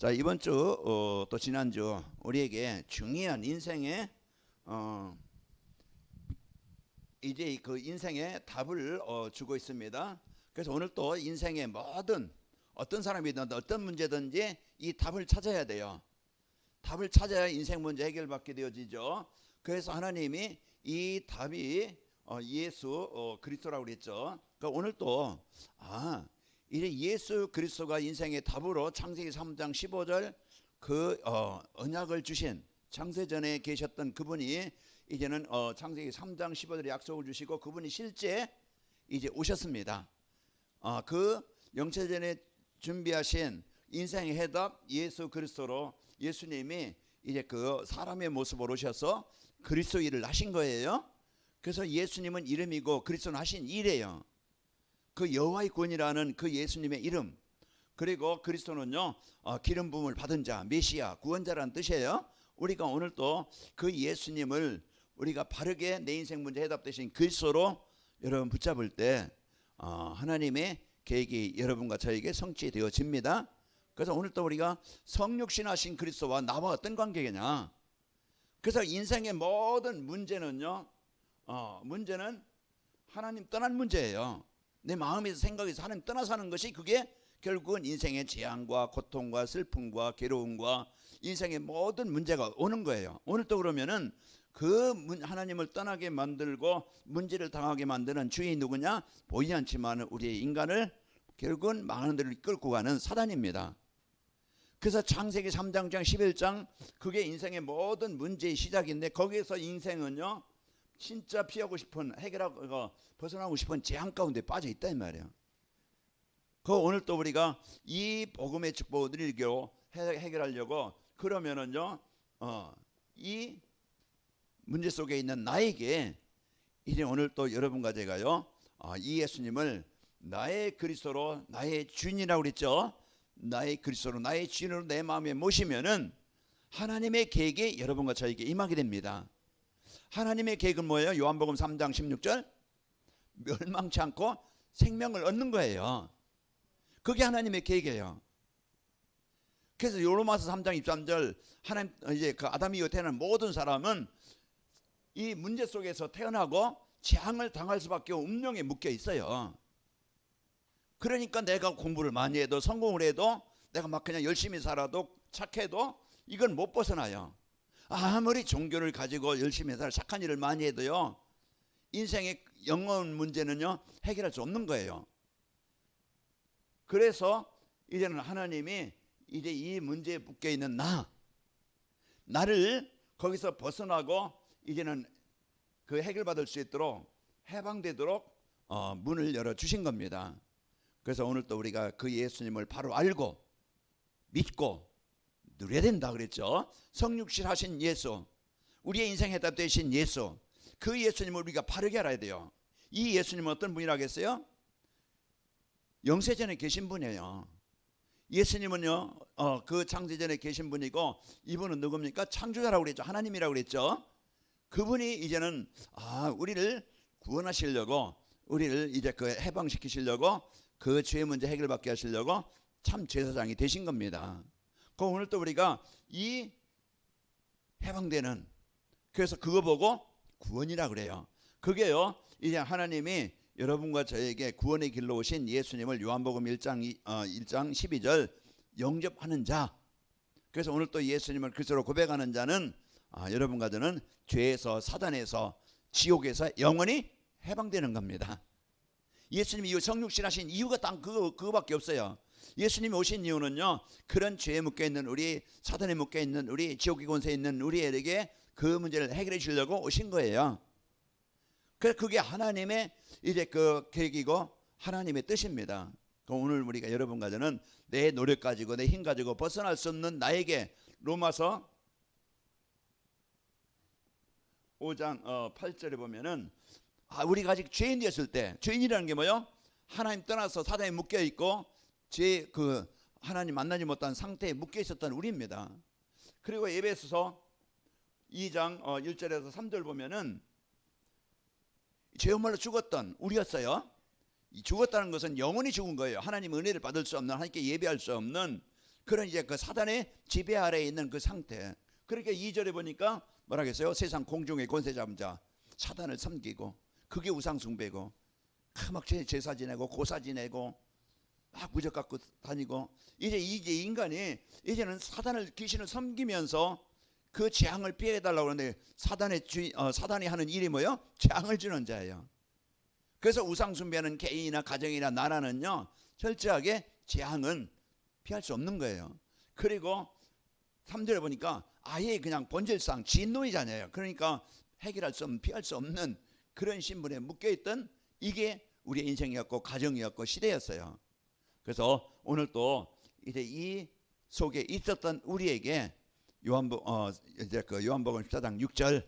자, 이번 주 또 지난주 우리에게 중요한 인생의 이제 그 인생의 답을 주고 있습니다. 그래서 오늘 또 인생의 모든 어떤 사람이든 어떤 문제든지 이 답을 찾아야 돼요. 답을 찾아야 인생 문제 해결받게 되어지죠. 그래서 하나님이 이 답이 예수 그리스도라고 그랬죠. 그러니까 오늘 또 이제 예수 그리스도가 인생의 답으로 창세기 3장 15절 그 언약을 주신 창세전에 계셨던 그분이 이제는 창세기 3장 15절에 약속을 주시고 그분이 실제 이제 오셨습니다. 그 영체전에 준비하신 인생의 해답 예수 그리스도로 예수님이 이제 그 사람의 모습으로 오셔서 그리스도 일을 하신 거예요. 그래서 예수님은 이름이고 그리스도는 하신 일이에요. 그 여호와의 구원이라는 그 예수님의 이름, 그리고 그리스도는요 기름 부음을 받은 자, 메시아, 구원자라는 뜻이에요. 우리가 오늘 또 그 예수님을 우리가 바르게 내 인생 문제 해답되신 그리스도로 여러분 붙잡을 때 하나님의 계획이 여러분과 저에게 성취되어집니다. 그래서 오늘 또 우리가 성육신하신 그리스도와 나와 어떤 관계냐. 그래서 인생의 모든 문제는요 문제는 하나님 떠난 문제예요. 내 마음에서 생각에서 하나님 떠나 사는 것이 그게 결국은 인생의 재앙과 고통과 슬픔과 괴로움과 인생의 모든 문제가 오는 거예요. 오늘 또 그러면은 그 하나님을 떠나게 만들고 문제를 당하게 만드는 주인이 누구냐? 보이지 않지만 우리의 인간을 결국은 망하는 데를 끌고 가는 사단입니다. 그래서 창세기 3장 11장 그게 인생의 모든 문제의 시작인데 거기에서 인생은요 진짜 피하고 싶은 해결하고 벗어나고 싶은 재앙 가운데 빠져 있다 이 말이에요. 그 오늘 또 우리가 이 복음의 축복을 누리기로 해결하려고 그러면은요 이 문제 속에 있는 나에게 이제 오늘 또 여러분과 제가요 이 예수님을 나의 그리스도로 나의 주인이라고 그랬죠. 나의 그리스도로 나의 주인으로 내 마음에 모시면은 하나님의 계획이 여러분과 저에게 임하게 됩니다. 하나님의 계획은 뭐예요? 요한복음 3장 16절 멸망치 않고 생명을 얻는 거예요. 그게 하나님의 계획이에요. 그래서 로마서 3장 23절 하나님 이제 그 아담 이후 태어난 모든 사람은 이 문제 속에서 태어나고 재앙을 당할 수밖에 운명에 묶여 있어요. 그러니까 내가 공부를 많이 해도 성공을 해도 내가 막 그냥 열심히 살아도 착해도 이건 못 벗어나요. 아무리 종교를 가지고 열심히 살아 착한 일을 많이 해도요 인생의 영혼 문제는요 해결할 수 없는 거예요. 그래서 이제는 하나님이 이제 이 문제에 묶여 있는 나를 거기서 벗어나고 이제는 그 해결받을 수 있도록 해방되도록 문을 열어 주신 겁니다. 그래서 오늘 또 우리가 그 예수님을 바로 알고 믿고 누려야 된다 그랬죠. 성육신 하신 예수, 우리의 인생 해답 되신 예수, 그 예수님을 우리가 바르게 알아야 돼요. 이 예수님은 어떤 분이라겠어요? 영세전에 계신 분이에요. 예수님은요 그 창세전에 계신 분이고 이분은 누굽니까? 창조자라고 그랬죠. 하나님이라고 그랬죠. 그분이 이제는 우리를 구원하시려고 우리를 이제 그 해방시키시려고 그 죄의 문제 해결받게 하시려고 참 제사장이 되신 겁니다. 그 오늘 또 우리가 이 해방되는 그래서 그거 보고 구원이라 그래요. 그게요 이제 하나님이 여러분과 저에게 구원의 길로 오신 예수님을 요한복음 1장 12절 영접하는 자. 그래서 오늘 또 예수님을 그리스도로 고백하는 자는 여러분과 저는 죄에서 사단에서 지옥에서 영원히 해방되는 겁니다. 예수님이 이 성육신 하신 이유가 딱 그거밖에 없어요. 예수님이 오신 이유는요 그런 죄에 묶여있는 우리 사단에 묶여있는 우리 지옥의 권세에 있는 우리에게 그 문제를 해결해 주려고 오신 거예요. 그래서 그게 하나님의 이제 그 계획이고 하나님의 뜻입니다. 오늘 우리가 여러분과 저는 내 노력 가지고 내 힘 가지고 벗어날 수 없는 나에게 로마서 5장 8절에 보면은 우리가 아직 죄인이었을 때 죄인이라는 게 뭐예요? 하나님 떠나서 사단에 묶여 있고 그 하나님 만나지 못한 상태에 묶여 있었던 우리입니다. 그리고 에베소서 2장 1절에서 3절 보면은 죄업말로 죽었던 우리였어요. 죽었다는 것은 영원히 죽은 거예요. 하나님 은혜를 받을 수 없는 하나님께 예배할 수 없는 그런 이제 그 사단의 지배 아래에 있는 그 상태. 그렇게 2절에 보니까 뭐라겠어요? 세상 공중의 권세 잡은 자 사단을 섬기고 그게 우상 숭배고 막 제사 지내고 고사 지내고 막 무적 갖고 다니고 이제 인간이 이제는 사단을 귀신을 섬기면서 그 재앙을 피해 달라고 하는데 사단이 하는 일이 뭐예요? 재앙을 주는 자예요. 그래서 우상 숭배하는 개인이나 가정이나 나라는요 철저하게 재앙은 피할 수 없는 거예요. 그리고 3절에 보니까 아예 그냥 본질상 진노이자녀예요. 그러니까 해결할 수 없는 피할 수 없는 그런 신분에 묶여있던 이게 우리의 인생이었고 가정이었고 시대였어요. 그래서 오늘 또 이제 이 속에 있었던 우리에게 요한복음 14장 6절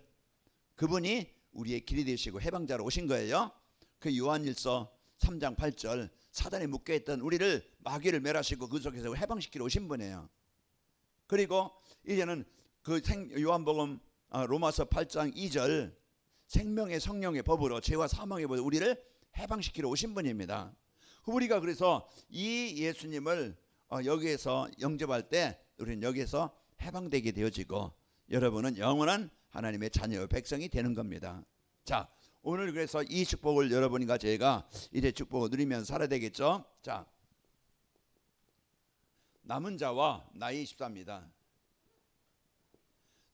그분이 우리의 길이 되시고 해방자로 오신 거예요. 그 요한일서 3장 8절 사단에 묶여있던 우리를 마귀를 멸하시고 그 속에서 해방시키러 오신 분이에요. 그리고 이제는 그 요한복음 로마서 8장 2절 생명의 성령의 법으로 죄와 사망의 법으로 우리를 해방시키러 오신 분입니다. 우리가 그래서 이 예수님을 여기에서 영접할 때 우리는 여기에서 해방되게 되어지고 여러분은 영원한 하나님의 자녀 백성이 되는 겁니다. 자, 오늘 그래서 이 축복을 여러분과 제가 이제 축복을 누리면서 살아야 되겠죠. 자, 남은 자와 나의 24입니다.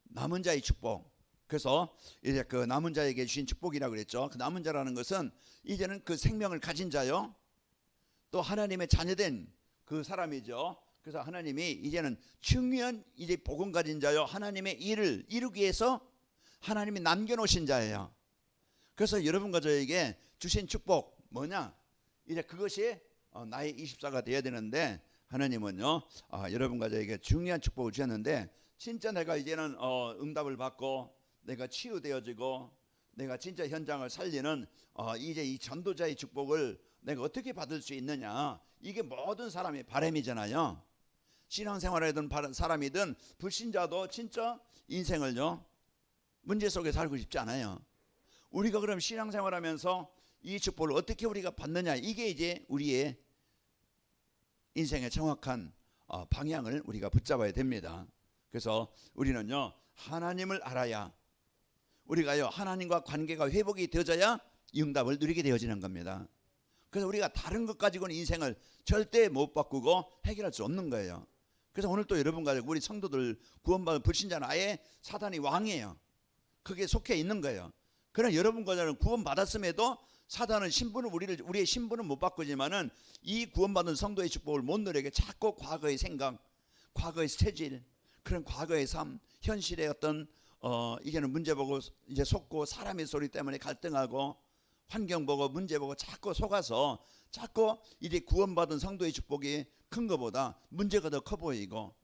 남은 자의 축복. 그래서 이제 그 남은 자에게 주신 축복이라고 그랬죠. 그 남은 자라는 것은 이제는 그 생명을 가진 자요. 또 하나님의 자녀된 그 사람이죠. 그래서 하나님이 이제는 중요한 이제 복음 가진 자요. 하나님의 일을 이루기 위해서 하나님이 남겨놓으신 자예요. 그래서 여러분과 저에게 주신 축복 뭐냐? 이제 그것이 나의 24가 되어야 되는데 하나님은요 여러분과 저에게 중요한 축복을 주셨는데 진짜 내가 이제는 응답을 받고 내가 치유되어지고 내가 진짜 현장을 살리는 이제 이 전도자의 축복을 내가 어떻게 받을 수 있느냐? 이게 모든 사람의 바람이잖아요. 신앙생활하던 사람이든 불신자도 진짜 인생을요 문제 속에 살고 싶지 않아요. 우리가 그럼 신앙생활하면서 이 축복을 어떻게 우리가 받느냐? 이게 이제 우리의 인생의 정확한 방향을 우리가 붙잡아야 됩니다. 그래서 우리는요 하나님을 알아야 우리가요 하나님과 관계가 회복이 되어져야 이 응답을 누리게 되어지는 겁니다. 그래서 우리가 다른 것 가지고는 인생을 절대 못 바꾸고 해결할 수 없는 거예요. 그래서 오늘 또 여러분과 우리 성도들 구원받은 불신자는 아예 사단이 왕이에요. 그게 속해 있는 거예요. 그러나 여러분과 저는 구원받았음에도 사단은 우리의 신분은 못 바꾸지만은 이 구원받은 성도의 축복을 못 누리게 자꾸 과거의 생각, 과거의 체질, 그런 과거의 삶, 현실의 어떤 이제는 문제 보고 이제 속고 사람의 소리 때문에 갈등하고 환경 보고 문제 보고 자꾸 속아서 자꾸 이제 구원받은 성도의 축복이 큰 것보다 문제가 더 커 보이고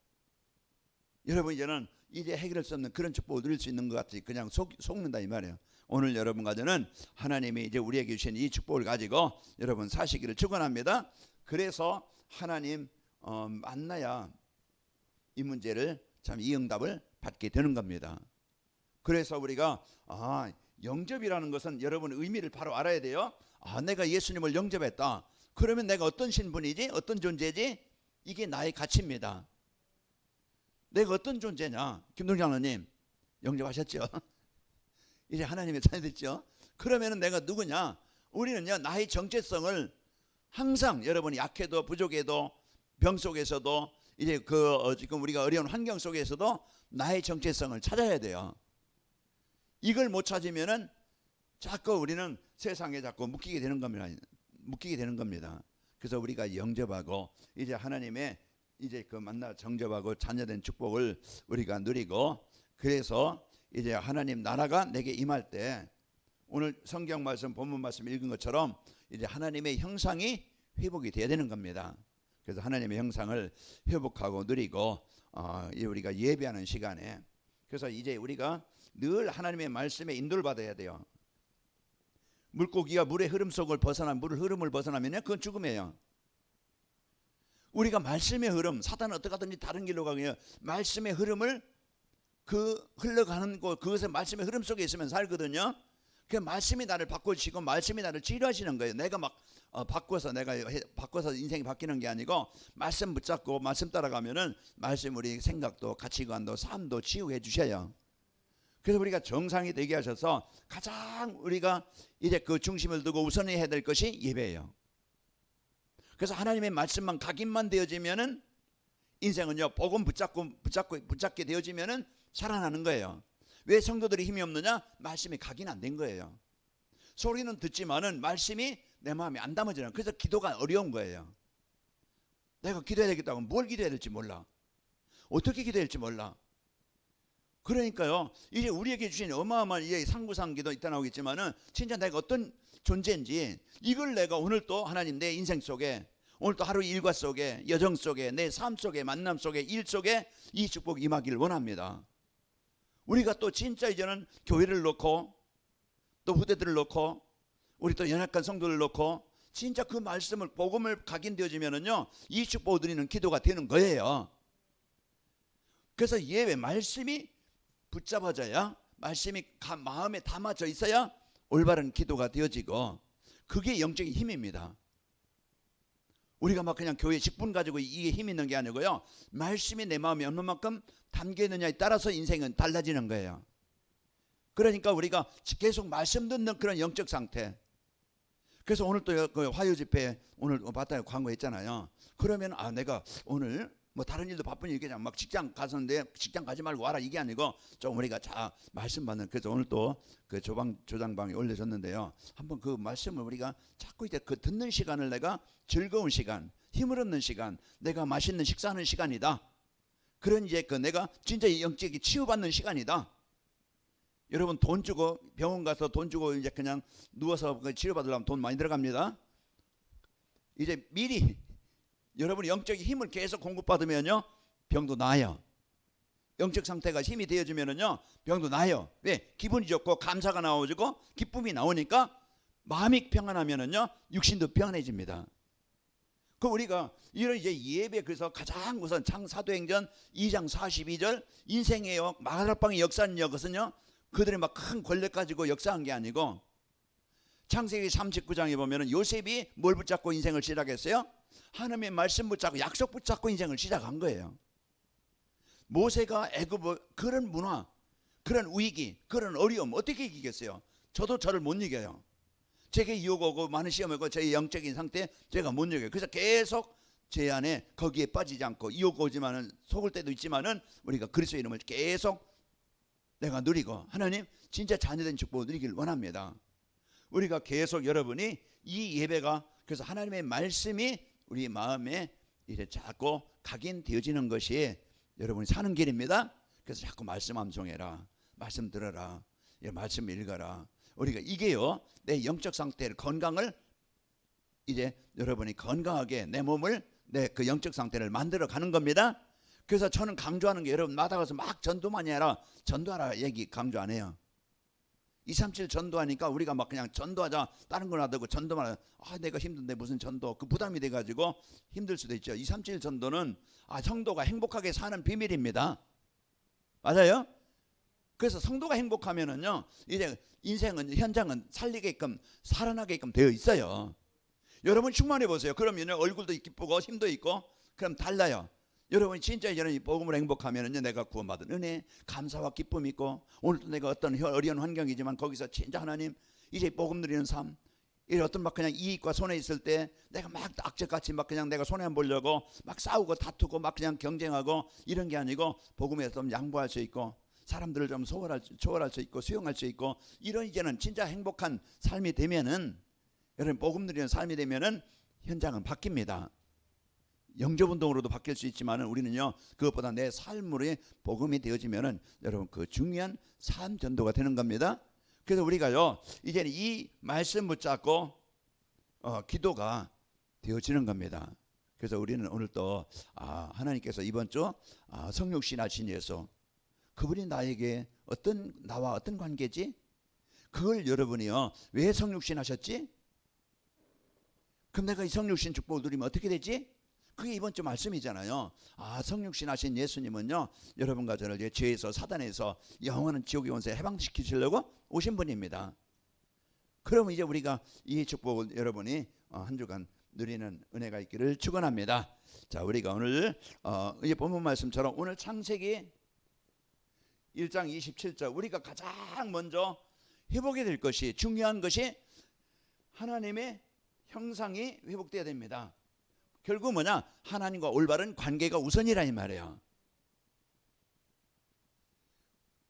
여러분 이제는 이제 해결할 수 없는 그런 축복을 누릴 수 있는 것 같이 그냥 속는다 이 말이에요. 오늘 여러분과 저는 하나님이 이제 우리에게 주신 이 축복을 가지고 여러분 사시기를 축원합니다. 그래서 하나님 만나야 이 문제를 참 이 응답을 받게 되는 겁니다. 그래서 우리가 영접이라는 것은 여러분 의미를 바로 알아야 돼요. 내가 예수님을 영접했다. 그러면 내가 어떤 신분이지? 어떤 존재지? 이게 나의 가치입니다. 내가 어떤 존재냐? 김동장 장로님 영접하셨죠? 이제 하나님의 자녀 됐죠? 그러면 내가 누구냐? 우리는요 나의 정체성을 항상 여러분이 약해도 부족해도 병 속에서도 이제 지금 우리가 어려운 환경 속에서도 나의 정체성을 찾아야 돼요. 이걸 못 찾으면은 자꾸 우리는 세상에 자꾸 묶이게 되는 겁니다. 그래서 우리가 영접하고 이제 하나님의 이제 그 만나 정접하고 자녀된 축복을 우리가 누리고 그래서 이제 하나님 나라가 내게 임할 때 오늘 성경 말씀 본문 말씀 읽은 것처럼 이제 하나님의 형상이 회복이 돼야 되는 겁니다. 그래서 하나님의 형상을 회복하고 누리고 우리가 예배하는 시간에 그래서 이제 우리가 늘 하나님의 말씀에 인도를 받아야 돼요. 물고기가 물의 흐름을 벗어나면요 그건 죽음이에요. 우리가 말씀의 흐름, 사단은 어떻게 하든지 다른 길로 가거든요. 말씀의 흐름을 흘러가는 곳, 그것의 말씀의 흐름 속에 있으면 살거든요. 그 말씀이 나를 바꿔주시고 말씀이 나를 치료하시는 거예요. 내가 막 바꿔서 바꿔서 인생이 바뀌는 게 아니고 말씀 붙잡고 말씀 따라가면은 말씀 우리 생각도 가치관도 삶도 치유해 주셔요. 그래서 우리가 정상이 되게 하셔서 가장 우리가 이제 그 중심을 두고 우선히 해야 될 것이 예배예요. 그래서 하나님의 말씀만 각인만 되어지면은 인생은요 복음 붙잡게 되어지면은 살아나는 거예요. 왜 성도들이 힘이 없느냐? 말씀이 각인 안 된 거예요. 소리는 듣지만은 말씀이 내 마음에 안 담아지는. 그래서 기도가 어려운 거예요. 내가 기도해야 되겠다고 뭘 기도해야 될지 몰라. 어떻게 기도해야 될지 몰라. 그러니까요 이제 우리에게 주신 어마어마한 이 상부상기도 이따 나오겠지만은 진짜 내가 어떤 존재인지 이걸 내가 오늘 또 하나님 내 인생 속에 오늘 또 하루 일과 속에 여정 속에 내 삶 속에 만남 속에 일 속에 이 축복이 임하기를 원합니다. 우리가 또 진짜 이제는 교회를 놓고 또 후대들을 놓고 우리 또 연약한 성도를 놓고 진짜 그 말씀을 복음을 각인되어지면은요 이 축복을 드리는 기도가 되는 거예요. 그래서 예배 말씀이 붙잡아져야 말씀이 마음에 담아져 있어야 올바른 기도가 되어지고 그게 영적인 힘입니다. 우리가 막 그냥 교회 직분 가지고 이게 힘 있는 게 아니고요 말씀이 내 마음에 어느 만큼 담겨 있느냐에 따라서 인생은 달라지는 거예요. 그러니까 우리가 계속 말씀 듣는 그런 영적 상태. 그래서 오늘 또 그 화요 집회 오늘 바다에 광고했잖아요. 그러면 내가 오늘 뭐 다른 일도 바쁘니 그냥 막 직장 가서인데 직장 가지 말고 와라 이게 아니고 좀 우리가 말씀 받는. 그래서 오늘 또 그 조장방에 올려졌는데요. 한번 그 말씀을 우리가 자꾸 이제 그 듣는 시간을 내가 즐거운 시간, 힘을 얻는 시간, 내가 맛있는 식사하는 시간이다. 그런 이제 그 내가 진짜 영적이 치유받는 시간이다. 여러분 돈 주고 병원 가서 돈 주고 이제 그냥 누워서 치료받으려면 돈 많이 들어갑니다. 이제 미리 여러분이 영적인 힘을 계속 공급받으면요 병도 나아요. 영적 상태가 힘이 되어지면은요 병도 나아요. 왜? 기분이 좋고 감사가 나오고 기쁨이 나오니까 마음이 평안하면은요 육신도 평안해집니다. 그 우리가 이런 이제 예배 그래서 가장 우선 사도행전 2장 42절 인생의 마가다락방의 역사는 것은요 그들이 막 큰 권력 가지고 역사한 게 아니고 창세기 39장에 보면은 요셉이 뭘 붙잡고 인생을 시작했어요? 하나님의 말씀 붙잡고 약속 붙잡고 인생을 시작한 거예요. 모세가 애굽 그런 문화, 그런 위기, 그런 어려움 어떻게 이기겠어요? 저도 저를 못 이겨요. 제게 유혹 오고 많은 시험 오고 제 영적인 상태 제가 못 이겨요. 그래서 계속 제 안에 거기에 빠지지 않고 유혹 오지만은 속을 때도 있지만은 우리가 그리스도의 이름을 계속 내가 누리고 하나님 진짜 자녀된 축복을 누리길 원합니다. 우리가 계속 여러분이 이 예배가 그래서 하나님의 말씀이 우리 마음에 이제 자꾸 각인되어지는 것이 여러분이 사는 길입니다. 그래서 자꾸 말씀 암송해라, 말씀 들어라, 말씀 읽어라. 우리가 이게요 내 영적 상태를 건강을 이제 여러분이 건강하게 내 몸을 내 그 영적 상태를 만들어 가는 겁니다. 그래서 저는 강조하는 게 여러분 마다가서 막 전도만 해라 전도하라 얘기 강조 안 해요. 237 전도하니까 우리가 막 그냥 전도하자 다른 건 놔두고 전도만 내가 힘든데 무슨 전도 그 부담이 돼가지고 힘들 수도 있죠. 237 전도는 성도가 행복하게 사는 비밀입니다. 맞아요? 그래서 성도가 행복하면은요 이제 인생은 현장은 살리게끔 살아나게끔 되어 있어요. 여러분 충만해 보세요. 그러면 얼굴도 기쁘고 힘도 있고 그럼 달라요. 여러분이 진짜 이제는 복음으로 행복하면은요 내가 구원받은 은혜 감사와 기쁨이 있고 오늘도 내가 어떤 어려운 환경이지만 거기서 진짜 하나님 이제 복음 누리는 삶 이 어떤 막 그냥 이익과 손해 있을 때 내가 막 악재같이 막 그냥 내가 손해 안 보려고 막 싸우고 다투고 막 그냥 경쟁하고 이런 게 아니고 복음에서 좀 양보할 수 있고 사람들을 좀 초월할 수 있고 수용할 수 있고 이런 이제는 진짜 행복한 삶이 되면은 여러분 복음 누리는 삶이 되면은 현장은 바뀝니다. 영접운동으로도 바뀔 수 있지만은 우리는요 그것보다 내 삶으로 복음이 되어지면은 여러분 그 중요한 삶 전도가 되는 겁니다. 그래서 우리가요 이제는 이 말씀 붙잡고 기도가 되어지는 겁니다. 그래서 우리는 오늘 또 하나님께서 이번 주 성육신하신 예수 그분이 나에게 나와 어떤 관계지? 그걸 여러분이요 왜 성육신하셨지? 그럼 내가 이 성육신 축복을 누리면 어떻게 되지? 그게 이번 주 말씀이잖아요. 성육신 하신 예수님은요 여러분과 저를 죄에서 사단에서 영원한 지옥의 원수에 해방시키시려고 오신 분입니다. 그러면 이제 우리가 이 축복을 여러분이 한 주간 누리는 은혜가 있기를 축원합니다. 자, 우리가 오늘 이 본문 말씀처럼 오늘 창세기 1장 27절 우리가 가장 먼저 회복해야 될 것이 중요한 것이 하나님의 형상이 회복돼야 됩니다. 결국 뭐냐? 하나님과 올바른 관계가 우선이라 이 말이에요.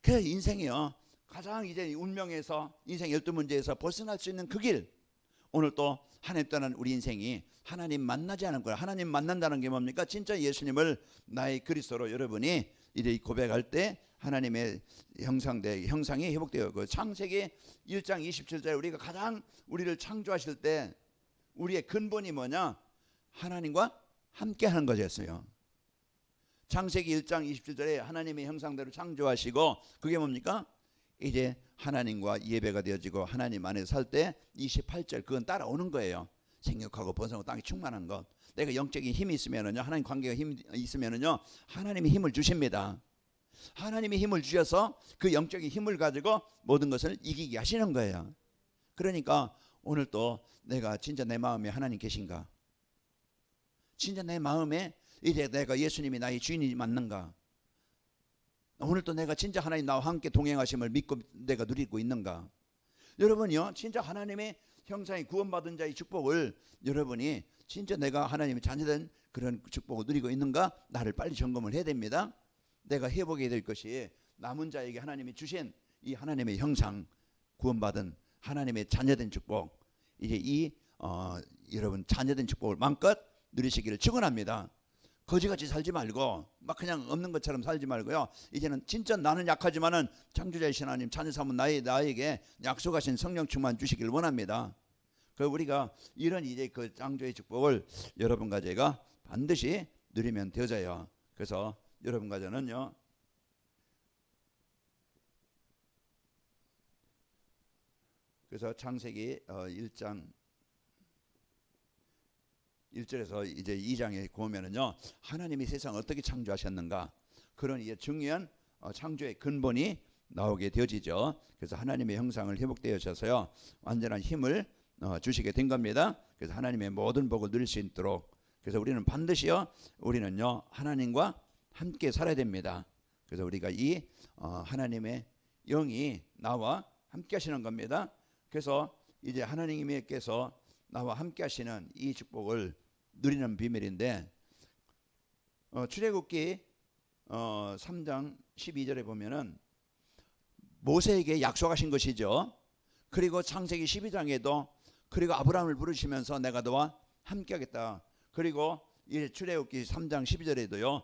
그 인생이요 가장 이제 운명에서 인생 12문제에서 벗어날 수 있는 그 길, 오늘 또 하나님 떠난 우리 인생이 하나님 만나지 않은 거야. 하나님 만난다는 게 뭡니까? 진짜 예수님을 나의 그리스도로 여러분이 이제 고백할 때 하나님의 형상이 회복되어 그 창세기 1장 27절에 우리가 가장 우리를 창조하실 때 우리의 근본이 뭐냐? 하나님과 함께하는 것이었어요. 창세기 1장 27절에 하나님의 형상대로 창조하시고 그게 뭡니까? 이제 하나님과 예배가 되어지고 하나님 안에 살 때 28절 그건 따라오는 거예요. 생육하고 번성하고 땅이 충만한 것. 내가 영적인 힘이 있으면은요, 하나님 관계가 힘이 있으면은요, 하나님이 힘을 주십니다. 하나님이 힘을 주셔서 그 영적인 힘을 가지고 모든 것을 이기게 하시는 거예요. 그러니까 오늘 또 내가 진짜 내 마음에 하나님 계신가? 진짜 내 마음에 이제 내가 예수님이 나의 주인이 맞는가? 오늘 또 내가 진짜 하나님 나와 함께 동행하심을 믿고 내가 누리고 있는가? 여러분이요 진짜 하나님의 형상이 구원받은 자의 축복을 여러분이 진짜 내가 하나님의 자녀된 그런 축복을 누리고 있는가? 나를 빨리 점검을 해야 됩니다. 내가 회복해야 될 것이 남은 자에게 하나님이 주신 이 하나님의 형상 구원받은 하나님의 자녀된 축복, 이제 여러분 자녀된 축복을 마음껏 누리시기를 축원합니다. 거지같이 살지 말고 막 그냥 없는 것처럼 살지 말고요. 이제는 진짜 나는 약하지만은 창조자이신 하나님 자녀 삼은 나에게 약속하신 성령 충만 주시기를 원합니다. 그 우리가 이런 이제 그 창조의 축복을 여러분과 제가 반드시 누리면 되어져요. 그래서 여러분과 저는요. 그래서 창세기 1장 1절에서 이제 2장에 보면은요 하나님이 세상을 어떻게 창조하셨는가 그런 이제 중요한 창조의 근본이 나오게 되어지죠. 그래서 하나님의 형상을 회복되어져서요 완전한 힘을 주시게 된 겁니다. 그래서 하나님의 모든 복을 누릴 수 있도록 그래서 우리는 반드시요 우리는요 하나님과 함께 살아야 됩니다. 그래서 우리가 이 하나님의 영이 나와 함께 하시는 겁니다. 그래서 이제 하나님께서 나와 함께 하시는 이 축복을 누리는 비밀인데 출애굽기 3장 12절에 보면은 모세에게 약속하신 것이죠. 그리고 창세기 12장에도 그리고 아브라함을 부르시면서 내가 너와 함께 하겠다. 그리고 이 출애굽기 3장 12절에도요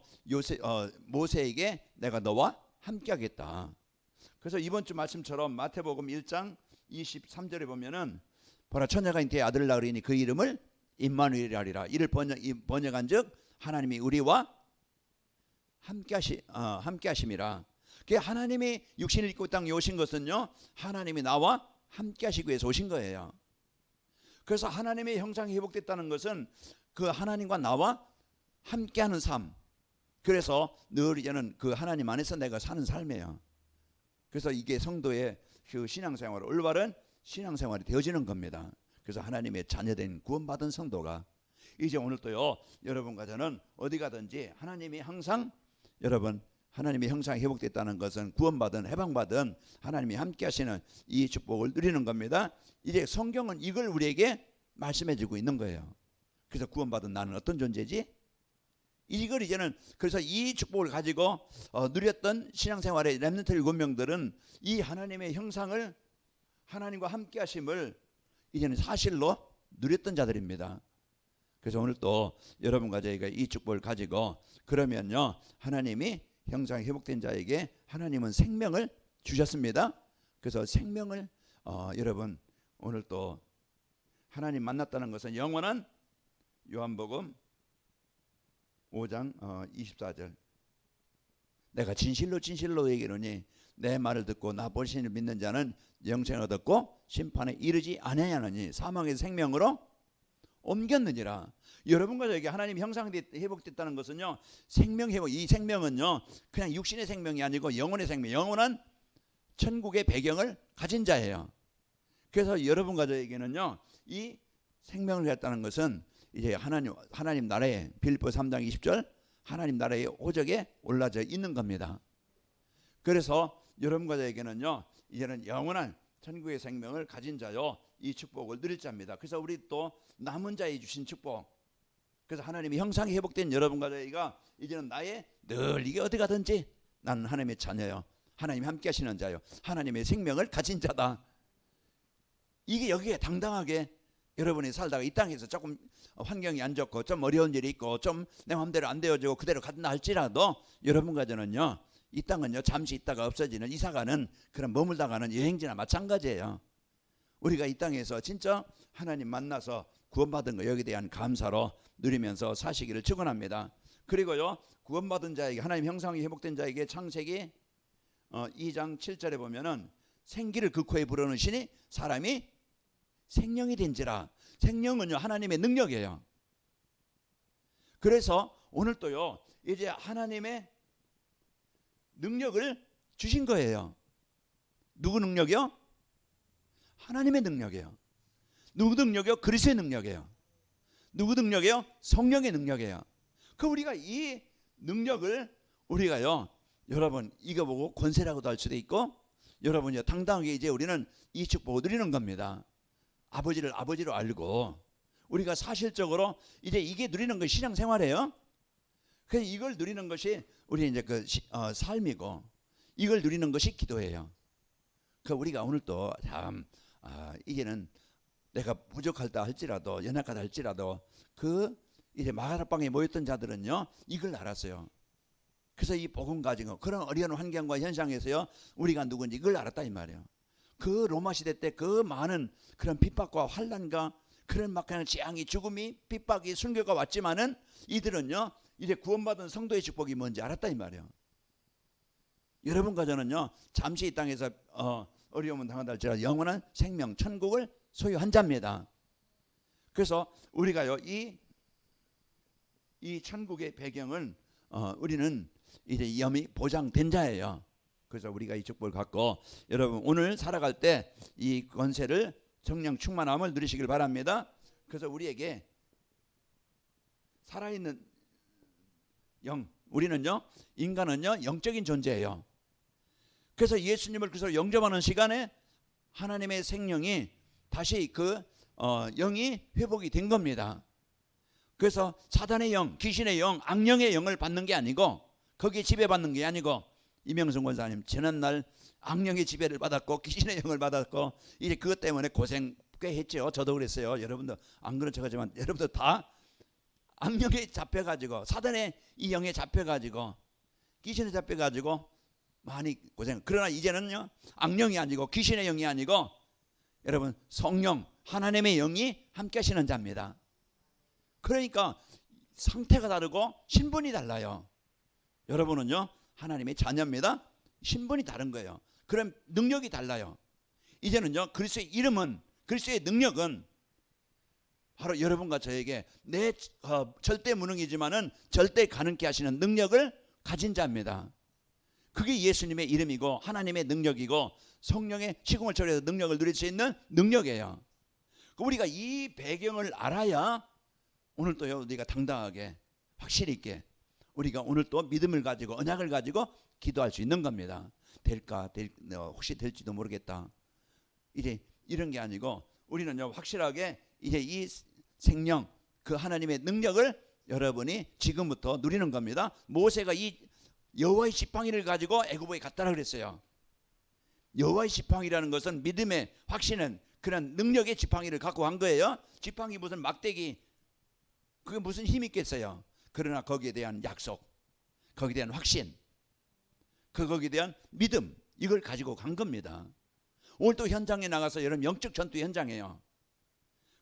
모세에게 내가 너와 함께 하겠다. 그래서 이번 주 말씀처럼 마태복음 1장 23절에 보면은 보라 처녀가 잉태의 아들을 낳으리니 그 이름을 임마누엘이라 하리라. 이를 번역한즉 하나님이 우리와 함께 하심이라. 그 하나님이 육신을 입고 땅에 오신 것은요 하나님이 나와 함께 하시기 위해서 오신 거예요. 그래서 하나님의 형상이 회복됐다는 것은 그 하나님과 나와 함께하는 삶. 그래서 늘 이제는 그 하나님 안에서 내가 사는 삶이에요. 그래서 이게 성도의 그 신앙생활 올바른 신앙생활이 되어지는 겁니다. 그래서 하나님의 자녀된 구원받은 성도가 이제 오늘 또요 여러분과 저는 어디 가든지 하나님이 항상 여러분 하나님의 형상이 회복됐다는 것은 구원받은 해방받은 하나님이 함께 하시는 이 축복을 누리는 겁니다. 이제 성경은 이걸 우리에게 말씀해 주고 있는 거예요. 그래서 구원받은 나는 어떤 존재지? 이걸 이제는 그래서 이 축복을 가지고 누렸던 신앙생활의 렘넌트 7명들은 이 하나님의 형상을 하나님과 함께 하심을 이제는 사실로 누렸던 자들입니다. 그래서 오늘 또 여러분과 저희가 이 축복을 가지고 그러면요 하나님이 형상이 회복된 자에게 하나님은 생명을 주셨습니다. 그래서 생명을 여러분 오늘 또 하나님 만났다는 것은 영원한 요한복음 5장 24절 내가 진실로 진실로 얘기하노니 내 말을 듣고 나 보시는 믿는 자는 영생을 얻었고 심판에 이르지 아니하느니 사망에서 생명으로 옮겼느니라. 여러분과 저에게 하나님 형상이 회복됐다는 것은요 생명 회복, 이 생명은요 그냥 육신의 생명이 아니고 영혼의 생명, 영원한 천국의 배경을 가진 자예요. 그래서 여러분과 저에게는요 이 생명을 갖다는 것은 이제 하나님 나라에 빌립보 3장 20절 하나님 나라의 호적에 올라져 있는 겁니다. 그래서 여러분과 저에게는요 이제는 영원한 천국의 생명을 가진 자요 이 축복을 누릴 자입니다. 그래서 우리 또 남은 자에 주신 축복, 그래서 하나님의 형상이 회복된 여러분과 저희가 이제는 나의 늘 이게 어디 가든지 나는 하나님의 자녀요, 하나님이 함께 하시는 자요, 하나님의 생명을 가진 자다. 이게 여기에 당당하게 여러분이 살다가 이 땅에서 조금 환경이 안 좋고 좀 어려운 일이 있고 좀 내 마음대로 안 되어지고 그대로 간다 할지라도 여러분과 저는요 이 땅은요 잠시 있다가 없어지는 이사가는 그런 머물다가는 여행지나 마찬가지예요. 우리가 이 땅에서 진짜 하나님 만나서 구원받은 거 여기에 대한 감사로 누리면서 사시기를 축원합니다. 그리고요 구원받은 자에게 하나님 형상이 회복된 자에게 창세기 2장 7절에 보면은 생기를 그 코에 불어넣으시니 사람이 생명이 된지라. 생명은요 하나님의 능력이에요. 그래서 오늘 또요 이제 하나님의 능력을 주신 거예요. 누구 능력이요? 하나님의 능력이에요. 누구 능력이요? 그리스도의 능력이에요. 누구 능력이요? 성령의 능력이에요. 그 우리가 이 능력을 우리가요 여러분 이거 보고 권세라고도 할 수도 있고 여러분이 당당하게 이제 우리는 이 축복을 누리는 겁니다. 아버지를 아버지로 알고 우리가 사실적으로 이제 이게 누리는 것이 신앙생활이에요. 그래서 이걸 누리는 것이 우리 이제 그 삶이고 이걸 누리는 것이 기도예요. 그 우리가 오늘 또 참 이제는 내가 부족하다 할지라도 연약하다 할지라도 그 이제 마가다방에 모였던 자들은요 이걸 알았어요. 그래서 이 복음 가지고 그런 어려운 환경과 현상에서요 우리가 누군지 이걸 알았다 이 말이에요. 그 로마 시대 때 그 많은 그런 핍박과 환난과 그런 막하는 재앙이 죽음이 핍박이 순교가 왔지만은 이들은요 이제 구원받은 성도의 축복이 뭔지 알았다 이 말이에요. 여러분과 저는요 잠시 이 땅에서 어려움은 당한다 할지라도 영원한 생명 천국을 소유한 자입니다. 그래서 우리가요 이 천국의 배경은 우리는 이제 염이 보장된 자예요. 그래서 우리가 이 축복을 갖고 여러분 오늘 살아갈 때 이 권세를 성령 충만함을 누리시길 바랍니다. 그래서 우리에게 살아있는 영, 우리는요 인간은요 영적인 존재예요. 그래서 예수님을 그래서 영접하는 시간에 하나님의 생명이 다시 그 영이 회복이 된 겁니다. 그래서 사단의 영, 귀신의 영, 악령의 영을 받는 게 아니고 거기에 지배받는 게 아니고 이명성 권사님 지난날 악령의 지배를 받았고 귀신의 영을 받았고 이제 그것 때문에 고생 꽤 했죠. 저도 그랬어요. 여러분도 안 그런 척하지만 여러분도 다 악령에 잡혀가지고 사단의 이 영에 잡혀가지고 귀신에 잡혀가지고 많이 고생. 그러나 이제는요 악령이 아니고 귀신의 영이 아니고 여러분 성령 하나님의 영이 함께 하시는 자입니다. 그러니까 상태가 다르고 신분이 달라요. 여러분은요 하나님의 자녀입니다. 신분이 다른 거예요. 그럼 능력이 달라요. 이제는요 그리스도의 이름은 그리스도의 능력은 바로 여러분과 저에게 내 절대 무능이지만은 절대 가능케 하시는 능력을 가진 자입니다. 그게 예수님의 이름이고 하나님의 능력이고 성령의 시공을 초래해서 능력을 누릴 수 있는 능력이에요. 우리가 이 배경을 알아야 오늘 또요 우리가 당당하게 확실히 있게 우리가 오늘 또 믿음을 가지고 언약을 가지고 기도할 수 있는 겁니다. 될까 혹시 될지도 모르겠다 이제 이런 게 아니고 우리는요 확실하게 이제 이 생명 그 하나님의 능력을 여러분이 지금부터 누리는 겁니다. 모세가 이 여호와의 지팡이를 가지고 애굽에 갔다라 그랬어요. 여호와의 지팡이라는 것은 믿음의 확신은 그런 능력의 지팡이를 갖고 간 거예요. 지팡이 무슨 막대기 그게 무슨 힘이 있겠어요. 그러나 거기에 대한 약속, 거기에 대한 확신, 거기에 대한 믿음 이걸 가지고 간 겁니다. 오늘 또 현장에 나가서 여러분 영적 전투 현장이에요.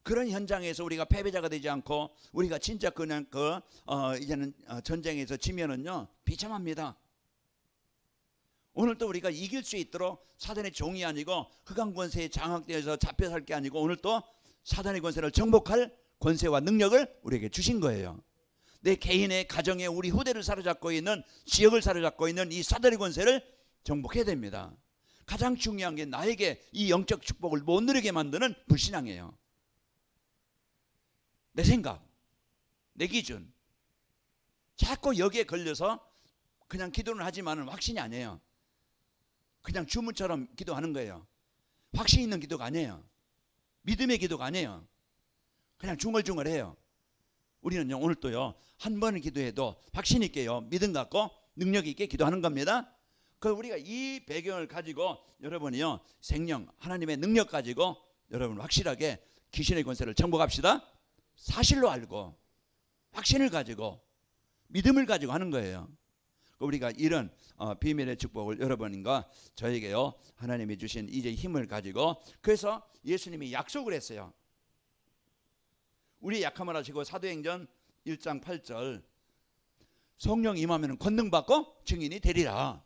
그런 현장에서 우리가 패배자가 되지 않고 우리가 진짜 그냥 이제는 전쟁에서 지면은요 비참합니다. 오늘 또 우리가 이길 수 있도록 사단의 종이 아니고 흑암 권세에 장악되어서 잡혀 살 게 아니고 오늘 또 사단의 권세를 정복할 권세와 능력을 우리에게 주신 거예요. 내 개인의 가정에 우리 후대를 사로잡고 있는 지역을 사로잡고 있는 이 사단의 권세를 정복해야 됩니다. 가장 중요한 게 나에게 이 영적 축복을 못 누리게 만드는 불신앙이에요. 내 생각, 내 기준, 자꾸 여기에 걸려서 그냥 기도는 하지만은 확신이 아니에요. 그냥 주문처럼 기도하는 거예요. 확신 있는 기도가 아니에요. 믿음의 기도가 아니에요. 그냥 중얼중얼해요. 우리는요, 오늘 또요, 한 번을 기도해도 확신 있게요, 믿음 갖고 능력 있게 기도하는 겁니다. 그래서 우리가 이 배경을 가지고 여러분이요, 생명 하나님의 능력 가지고 여러분 확실하게 귀신의 권세를 정복합시다. 사실로 알고 확신을 가지고 믿음을 가지고 하는 거예요. 우리가 이런 비밀의 축복을 여러분과 저에게요, 하나님이 주신 이제 힘을 가지고, 그래서 예수님이 약속을 했어요. 우리 약함을 하시고 사도행전 1장 8절 성령 임하면 권능 받고 증인이 되리라.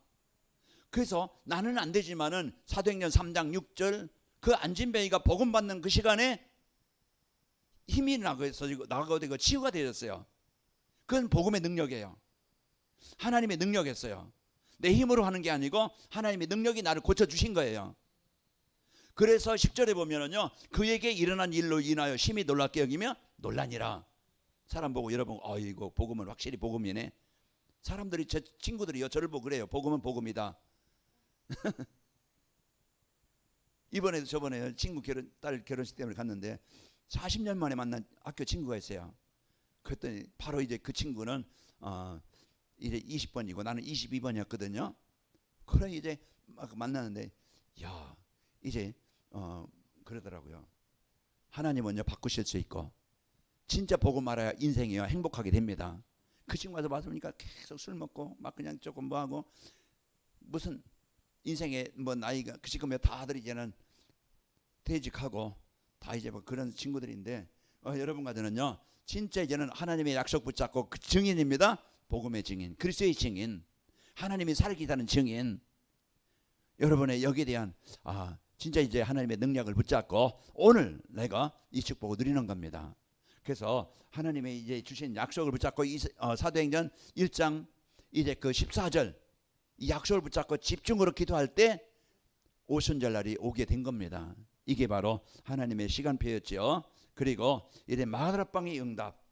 그래서 나는 안 되지만은 사도행전 3장 6절 그 안진뱅이가 복음 받는 그 시간에 힘이 나고 되고 치유가 되었어요. 그건 복음의 능력이에요. 하나님의 능력이었어요. 내 힘으로 하는 게 아니고 하나님의 능력이 나를 고쳐주신 거예요. 그래서 10절에 보면은요, 그에게 일어난 일로 인하여 심히 놀랍게 여기며 놀라니라. 사람 보고 여러분, 이거 복음은 확실히 복음이네. 사람들이, 제 친구들이요, 저를 보고 그래요. 복음은 복음이다. 이번에도 저번에 친구 딸 결혼식 때문에 갔는데 40년 만에 만난 학교 친구가 있어요. 그랬더니 바로 이제 그 친구는 이제 20번이고 나는 22번이었거든요. 그래 이제 막 만나는데, 야, 이제 그러더라고요. 하나님은요, 바꾸실 수 있고 진짜 복음 알아야 인생이요, 행복하게 됩니다. 그 친구 와서 봤으니까 계속 술 먹고 막 그냥 조금 뭐 하고, 무슨 인생에 뭐 나이가 그 지금에 다들 이제는 퇴직하고 다 이제 뭐 그런 친구들인데, 여러분 같은는요, 진짜 이제는 하나님의 약속 붙잡고 그 증인입니다. 복음의 증인, 그리스도의 증인, 하나님이 살게 하는 증인. 여러분의 여기에 대한 진짜 이제 하나님의 능력을 붙잡고 오늘 내가 이 축복을 누리는 겁니다. 그래서 하나님의 이제 주신 약속을 붙잡고 사도행전 1장 이제 그 14절 이 약속을 붙잡고 집중으로 기도할 때 오순절날이 오게 된 겁니다. 이게 바로 하나님의 시간표였죠. 그리고 이제 마가다락방의 응답,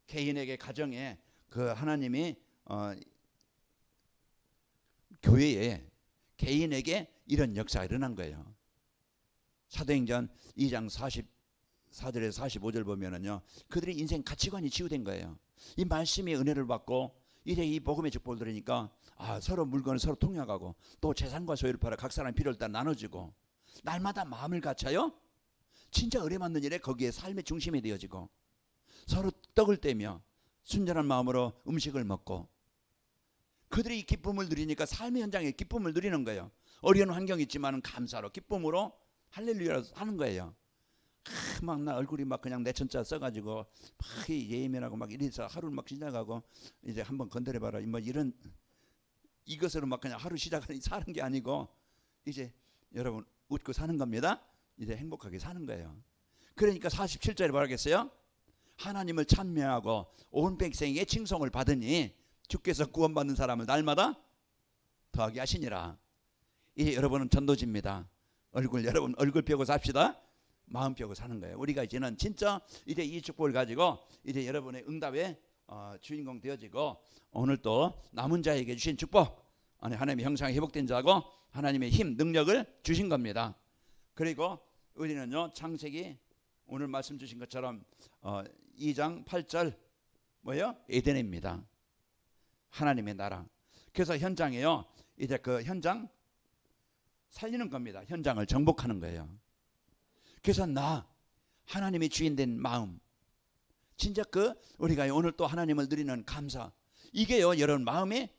개인에게, 가정에 그 하나님이 교회에 개인에게 이런 역사가 일어난 거예요. 사도행전 2장 44절에서 45절 보면은요, 그들의 인생 가치관이 치유된 거예요. 이 말씀의 은혜를 받고 이제 이 복음의 축복을 들으니까 서로 물건을 서로 통역하고 또 재산과 소유를 팔아 각 사람의 필요를 따라 나눠주고, 날마다 마음을 갖춰요. 진짜 은혜 받는 일에 거기에 삶의 중심이 되어지고, 서로 떡을 떼며 순전한 마음으로 음식을 먹고, 그들이 이 기쁨을 누리니까 삶의 현장에 기쁨을 누리는 거예요. 어려운 환경이 있지만 감사로 기쁨으로 할렐루야로 하는 거예요. 막 나 얼굴이 막 그냥 내천자 써가지고 막 예민하고 막 이래서 하루를 막 지나가고, 이제 한번 건드려봐라 뭐 이런 이것으로 막 그냥 하루 시작하는 사는 게 아니고, 이제 여러분 웃고 사는 겁니다. 이제 행복하게 사는 거예요. 그러니까 47절에 뭐라겠어요? 하나님을 찬미하고 온 백성에게 칭송을 받으니 주께서 구원받는 사람을 날마다 더하게 하시니라. 이제 여러분은 전도지입니다. 여러분 얼굴 펴고 삽시다. 마음 펴고 사는 거예요. 우리가 이제는 진짜 이제 이 축복을 가지고 이제 여러분의 응답의 주인공 되어지고, 오늘 또 남은 자에게 주신 축복, 하나님의 형상이 회복된 자고 하나님의 힘, 능력을 주신 겁니다. 그리고 우리는요, 창세기 오늘 말씀 주신 것처럼 2장 8절 뭐예요? 에덴입니다. 하나님의 나라. 그래서 현장에요, 이제 그 현장 살리는 겁니다. 현장을 정복하는 거예요. 그래서 하나님의 주인된 마음, 진짜 우리가 오늘 또 하나님을 누리는 감사, 이게요 여러분 마음에,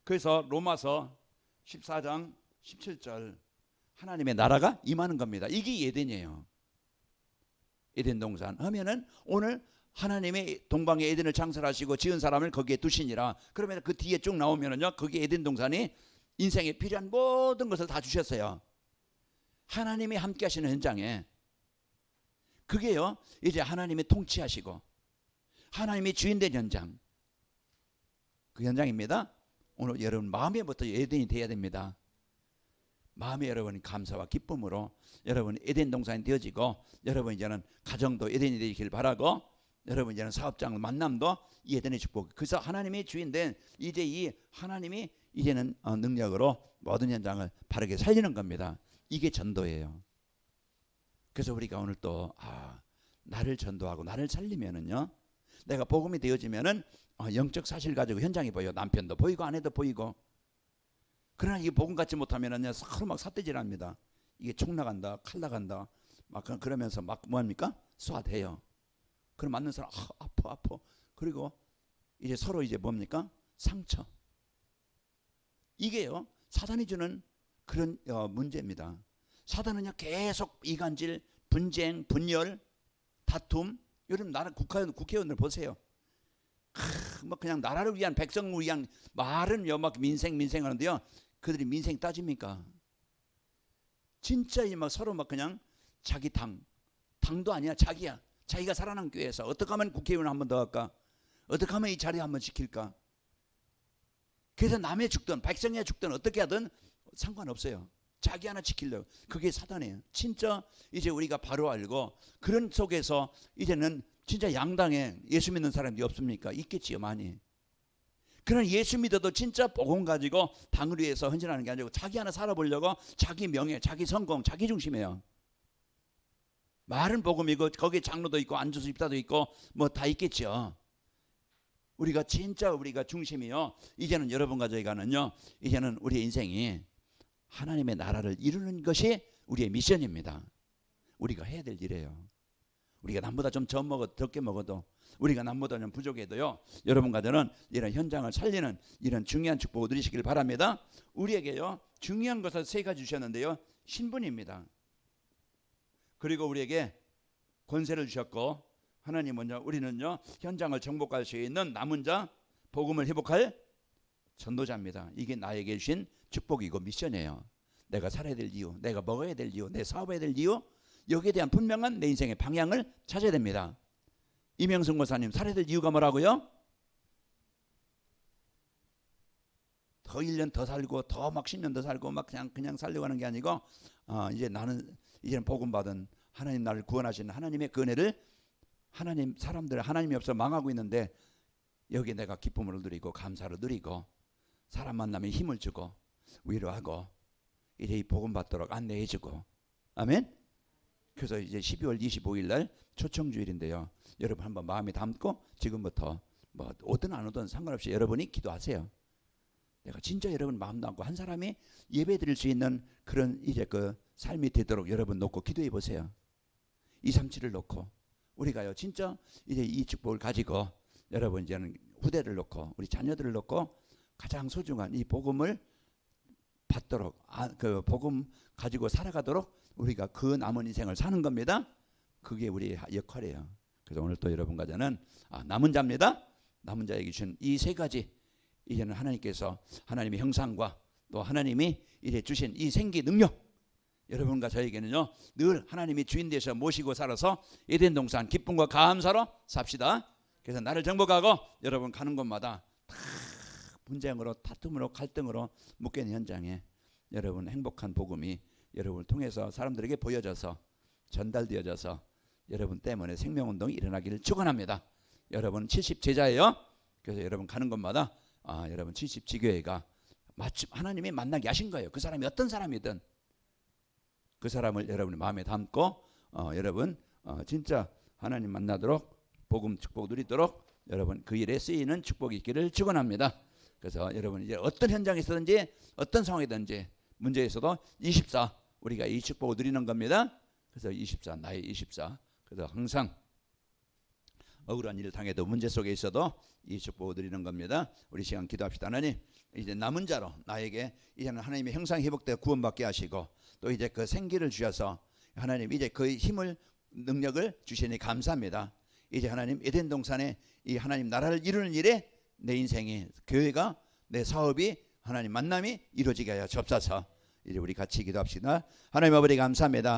그래서 로마서 14장 17절 하나님의 나라가 임하는 겁니다. 이게 에덴이에요. 에덴 동산 하면은 오늘 하나님의 동방의 에덴을 창설하시고 지은 사람을 거기에 두시니라. 그러면 그 뒤에 쭉 나오면은요, 거기 에덴 동산이 인생에 필요한 모든 것을 다 주셨어요. 하나님이 함께 하시는 현장에, 그게요 이제 하나님이 통치하시고 하나님이 주인된 현장, 그 현장입니다. 오늘 여러분 마음에부터 에덴이 돼야 됩니다. 마음에 여러분 감사와 기쁨으로 여러분 에덴 동산이 되어지고, 여러분 이제는 가정도 에덴이 되길 바라고, 여러분 이제는 사업장 만남도 이 에덴의 축복. 그래서 하나님이 주인된 이제 이 하나님이 이제는 능력으로 모든 현장을 바르게 살리는 겁니다. 이게 전도예요. 그래서 우리가 오늘 또 나를 전도하고 나를 살리면은요, 내가 복음이 되어지면은 영적 사실 가지고 현장이 보여. 남편도 보이고 아내도 보이고. 그러나 이게 복음 같지 못하면은요, 서로 막 삿대질합니다. 이게 총 나간다, 칼 나간다, 막 그러면서 막 뭐합니까? 쏴대요. 그럼 맞는 사람 아파. 그리고 이제 서로 이제 뭡니까? 상처. 이게요, 사단이 주는 그런 문제입니다. 사단은요, 계속 이간질, 분쟁, 분열, 다툼. 요즘 나라 국회의원들 보세요. 뭐 그냥 나라를 위한, 백성을 위한 말은 막 민생 하는데요, 그들이 민생 따집니까? 진짜 막 서로 막 그냥 자기 당도 아니야, 자기야. 자기가 살아난 교회에서 어떻게 하면 국회의원 한 번 더 할까? 어떻게 하면 이 자리 한번 지킬까? 그래서 남의 죽든 백성이 죽든 어떻게 하든 상관없어요. 자기 하나 지키려고. 그게 사단이에요. 진짜 이제 우리가 바로 알고, 그런 속에서 이제는 진짜 양당에 예수 믿는 사람이 없습니까? 있겠지요, 많이. 그러나 예수 믿어도 진짜 복음 가지고 당을 위해서 헌신하는 게 아니고 자기 하나 살아보려고 자기 명예, 자기 성공, 자기 중심이에요. 말은 복음이고 거기에 장로도 있고 안주수 입사도 있고 뭐 다 있겠죠. 우리가 진짜 우리가 중심이요, 이제는 여러분과 저희가는요, 이제는 우리의 인생이 하나님의 나라를 이루는 것이 우리의 미션입니다. 우리가 해야 될 일이에요. 우리가 남보다 좀 적게 먹어도, 우리가 남보다 좀 부족해도요, 여러분과 저는 이런 현장을 살리는 이런 중요한 축복을 누리시길 바랍니다. 우리에게요, 중요한 것을 세 가지 주셨는데요, 신분입니다. 그리고 우리에게 권세를 주셨고, 하나님은요, 우리는요, 현장을 정복할 수 있는 남은 자, 복음을 회복할 전도자입니다. 이게 나에게 주신 축복이고 미션이에요. 내가 살아야 될 이유, 내가 먹어야 될 이유, 내 사업해야 될 이유, 여기에 대한 분명한 내 인생의 방향을 찾아야 됩니다. 이명승 목사님, 살아야 될 이유가 뭐라고요? 더 1년 더 살고 더 막 10년 더 살고 막 그냥 살려고 하는 게 아니고, 이제 나는 이제는 복음 받은 하나님, 나를 구원하신 하나님의 그 은혜를, 하나님, 사람들 하나님이 없어 망하고 있는데 여기 내가 기쁨을 누리고 감사를 누리고 사람 만나면 힘을 주고 위로하고 이제 이 복음 받도록 안내해주고. 아멘. 그래서 이제 12월 25일 날 초청주일인데요, 여러분 한번 마음에 담고 지금부터 뭐 오든 안 오든 상관없이 여러분이 기도하세요. 내가 진짜 여러분 마음 담고 한 사람이 예배 드릴 수 있는 그런 이제 그 삶이 되도록 여러분 놓고 기도해 보세요. 237을 놓고 우리가요, 진짜 이제 이 축복을 가지고 여러분 이제는 후대를 놓고 우리 자녀들을 놓고 가장 소중한 이 복음을 받도록, 그 복음 가지고 살아가도록 우리가 그 남은 인생을 사는 겁니다. 그게 우리의 역할이에요. 그래서 오늘 또 여러분과 저는 남은 자입니다. 남은 자에게 주신 이 세 가지, 이제는 하나님께서 하나님의 형상과 또 하나님이 이제 주신 이 생기 능력, 여러분과 저에게는요, 늘 하나님이 주인 되셔 모시고 살아서 에덴 동산 기쁨과 감사로 삽시다. 그래서 나를 정복하고 여러분 가는 곳마다 다 분쟁으로, 다툼으로, 갈등으로 묶여있는 현장에 여러분 행복한 복음이 여러분을 통해서 사람들에게 보여져서 전달되어져서 여러분 때문에 생명운동이 일어나기를 축원합니다. 여러분 70제자예요. 그래서 여러분 가는 곳마다 여러분 70지교회가 마침 하나님이 만나게 하신 거예요. 그 사람이 어떤 사람이든 그 사람을 여러분의 마음에 담고 여러분 진짜 하나님 만나도록 복음 축복 누리도록 여러분 그 일에 쓰이는 축복이 있기를 축원합니다. 그래서 여러분 이제 어떤 현장에 있든지 어떤 상황이든지 문제에 있어도 24 우리가 이 축복을 누리는 겁니다. 그래서 24 나의 24, 그래서 항상 억울한 일을 당해도 문제 속에 있어도 이 축복을 누리는 겁니다. 우리 시간 기도합시다. 하나님, 이제 남은 자로 나에게 이제는 하나님의 형상이 회복되어 구원받게 하시고 또 이제 그 생기를 주셔서 하나님 이제 그 힘을 능력을 주시니 감사합니다. 이제 하나님 에덴 동산에 이 하나님 나라를 이루는 일에 내 인생이, 교회가, 내 사업이, 하나님 만남이 이루어지게 하여 주옵소서. 이제 우리 같이 기도합시다. 하나님 아버지 감사합니다.